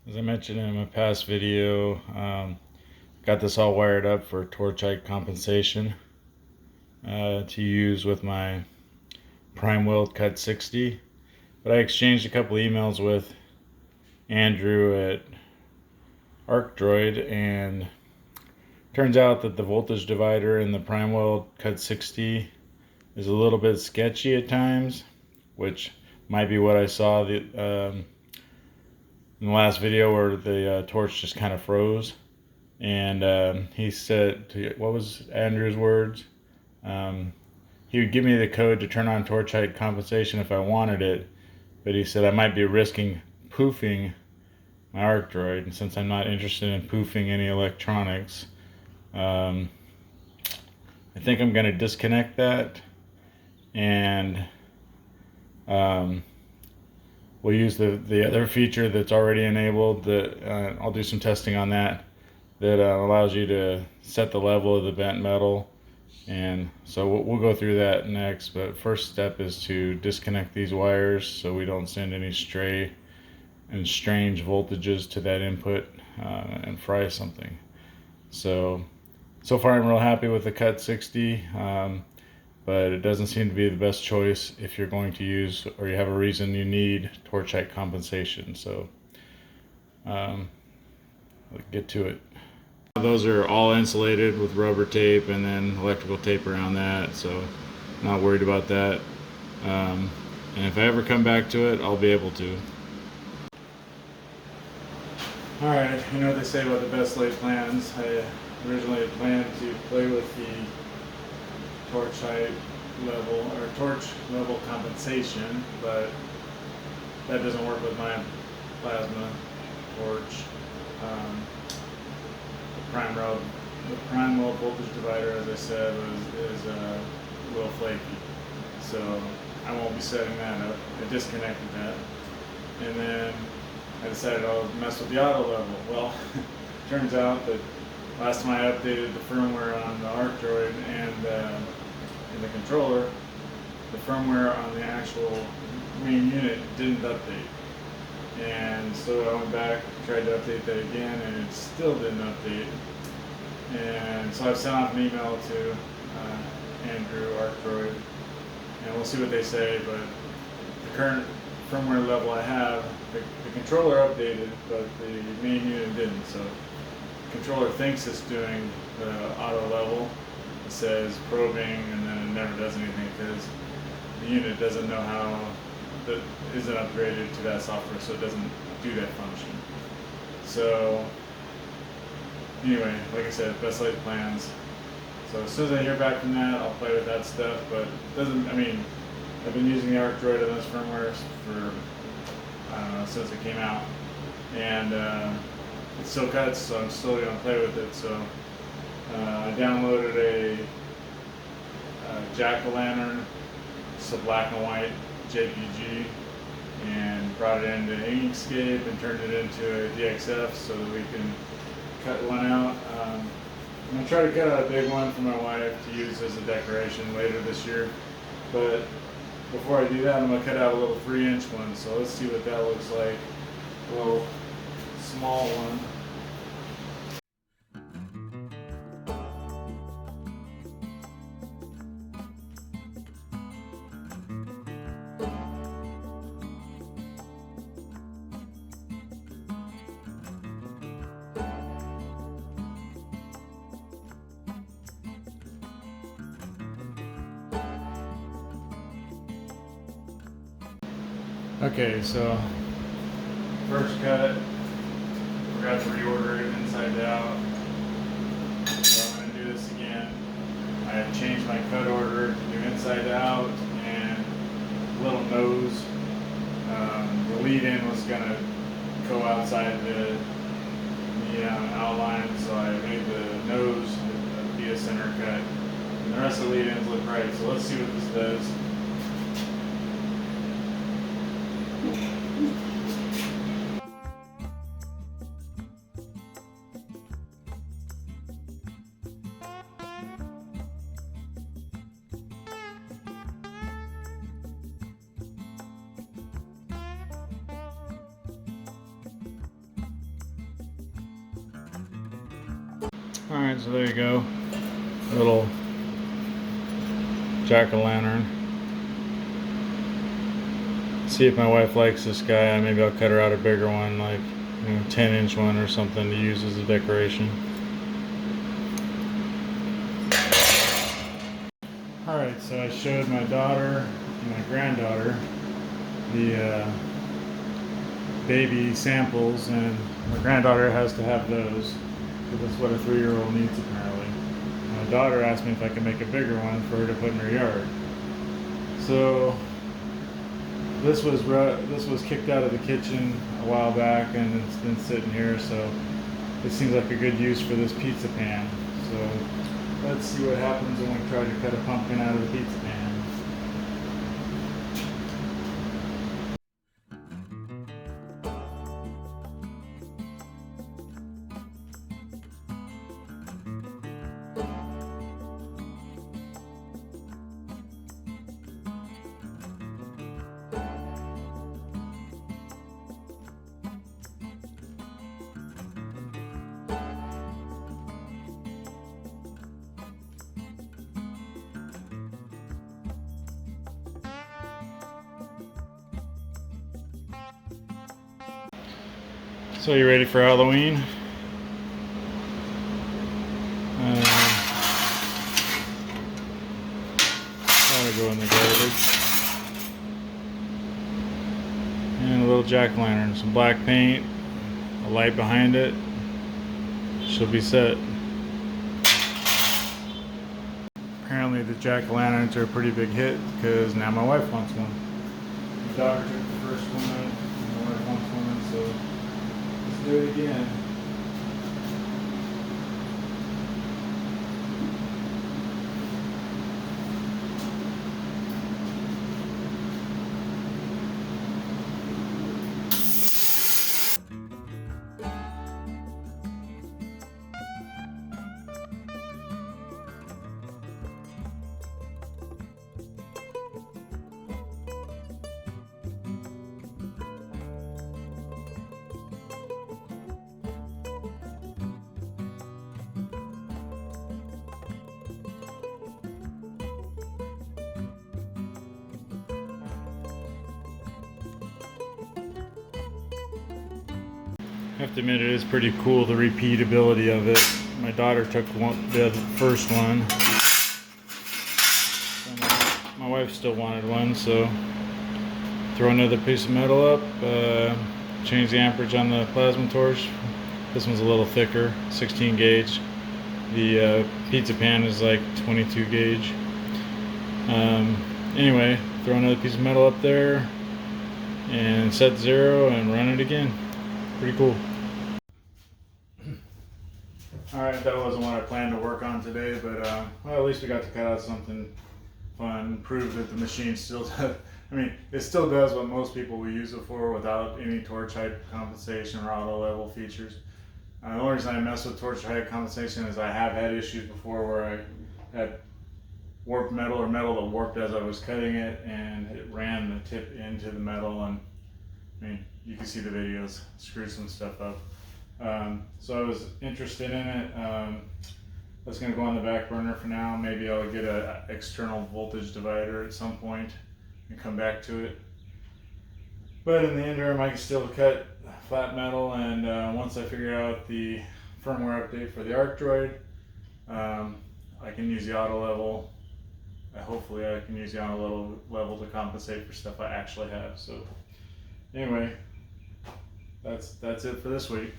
As I mentioned in my past video, got this all wired up for torch height compensation to use with my Primeweld Cut60. But I exchanged a couple emails with Andrew at Arcdroid, and turns out that the voltage divider in the Primeweld Cut60 is a little bit sketchy at times, which might be what I saw in the last video where the torch just kind of froze. And he said, what was Andrew's words? He would give me the code to turn on torch height compensation if I wanted it, but he said I might be risking poofing my Arcdroid, and since I'm not interested in poofing any electronics, I think I'm going to disconnect that, and we'll use the other feature that's already enabled. That I'll do some testing on that allows you to set the level of the bent metal, and so we'll go through that next. But first step is to disconnect these wires so we don't send any stray and strange voltages to that input and fry something. So far I'm real happy with the Cut60, but it doesn't seem to be the best choice if you're going to use, or you have a reason you need, torch height compensation. So let's get to it. Those are all insulated with rubber tape and then electrical tape around that, so not worried about that. And if I ever come back to it, I'll be able to. Alright, you know what they say about the best laid plans. I originally planned to play with the torch height level, or torch level compensation, but that doesn't work with my plasma torch. The Primeweld voltage divider, as I said, is a little flaky, so I won't be setting that up. I disconnected that, and then I decided I'll mess with the auto level. Well, turns out that last time I updated the firmware on the Arcdroid and the controller, the firmware on the actual main unit didn't update. And so I went back, tried to update that again, and it still didn't update. And so I've sent off an email to Andrew, Arcdroid, and we'll see what they say. But the current firmware level I have, the controller updated, but the main unit didn't. So the controller thinks it's doing the auto level. It says probing, and then it never does anything because the unit doesn't know how, that isn't upgraded to that software, so it doesn't do that function. So anyway, like I said, best laid plans. So as soon as I hear back from that, I'll play with that stuff. But it doesn't, I mean, I've been using the Arcdroid on this firmware for, I don't know, since it came out, and it still cuts, so I'm still going to play with it. So I downloaded a jack-o'-lantern, just a black and white JPG, and brought it into Inkscape and turned it into a DXF so that we can cut one out. I'm going to try to cut out a big one for my wife to use as a decoration later this year, but before I do that, I'm going to cut out a little 3-inch one, so let's see what that looks like. A little small one. Okay, so first cut, forgot to reorder it inside out, so I'm going to do this again. I had changed my cut order to do inside out and little nose. The lead-in was going to go outside the outline, so I made the nose be a center cut. And the rest of the lead-ins look right, so let's see what this does. Alright, so there you go. A little jack-o'-lantern. See if my wife likes this guy. Maybe I'll cut her out a bigger one, like 10-inch one or something to use as a decoration. Alright, so I showed my daughter and my granddaughter the baby samples, and my granddaughter has to have those because that's what a 3-year-old needs apparently. My daughter asked me if I could make a bigger one for her to put in her yard. So this was kicked out of the kitchen a while back and it's been sitting here, so it seems like a good use for this pizza pan. So let's see what happens when we try to cut a pumpkin out of the pizza pan. So you ready for Halloween? That'll go in the garbage. And a little jack-o'-lantern, some black paint, a light behind it. She'll be set. Apparently the jack-o'-lanterns are a pretty big hit because now my wife wants one. My daughter took the first one, and my wife wants one, so let's do it again. I have to admit, it is pretty cool, the repeatability of it. My daughter took the first one. My wife still wanted one, so throw another piece of metal up, change the amperage on the plasma torch. This one's a little thicker, 16 gauge. The pizza pan is like 22 gauge. Anyway, throw another piece of metal up there and set 0 and run it again. Pretty cool. Alright, that wasn't what I planned to work on today, but well, at least we got to cut out something fun, prove that the machine still does, I mean, it still does what most people will use it for without any torch height compensation or auto level features. The only reason I mess with torch height compensation is I have had issues before where I had warped metal or metal that warped as I was cutting it, and it ran the tip into the metal, and I mean, you can see the videos, screwed some stuff up. So I was interested in it. That's going to go on the back burner for now. Maybe I'll get an external voltage divider at some point and come back to it. But in the interim, I can still cut flat metal, and once I figure out the firmware update for the Arcdroid, I can use the auto level. Hopefully I can use the auto level to compensate for stuff I actually have. So anyway, that's it for this week.